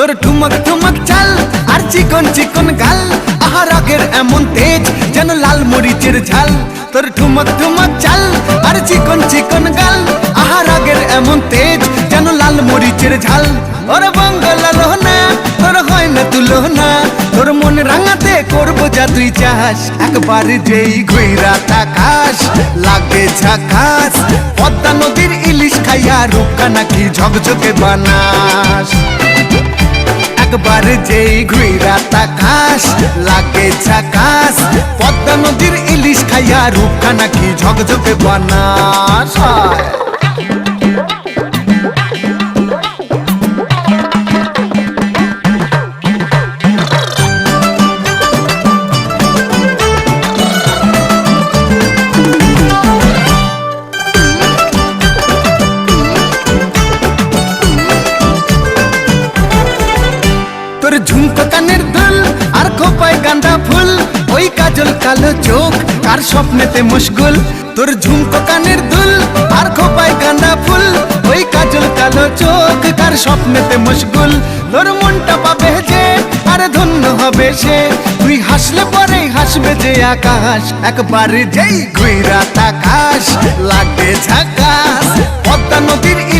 তোর ঠুমক ঠুমক চাল আর চিকন চিকন গাল, আহা রাগের এমন তেজ যেন লাল মরিচের ঝাল। তোর ঠুমক ঠুমক চাল আর চিকন চিকন গাল, আহা রাগের এমন তেজ যেন লাল মরিচের ঝাল। ওরে বাঙ্গালা লোহনা তোর হয় না তুলনা, তোর মন রাঙাতে করবো যা তুই চাস। একবার যেই ঘুইরা তাকাস লাগে ঝাকাস, পদ্মা নদীর ইলিশ খাইয়া রূপকা নাকি ঝকঝকে বানাস। একবার যেই ঘুইরা তাকাস লাগে ঝাকাস, পদ্মা নদীর ইলিশ খাইয়া রূপকা নাকি ঝকঝকে বানাস। তোর ঝুমকো কানের দুল আর খোপায় গাঁদা ফুল, ওই কাজল কালো চোখ কার স্বপ্নেতে মশগুল। তোর ঝুমকো কানের দুল আর খোপায় গাঁদা ফুল, ওই কাজল কালো চোখ কার স্বপ্নেতে মশগুল। তোর মনটা পাবে যে আর ধন্য হবে সে, তুই হাসলে পরেই হাসবে যে আকাশ। একবার যেই ঘুইরা তাকাস লাগে ঝাকাস, পদ্মা নদীর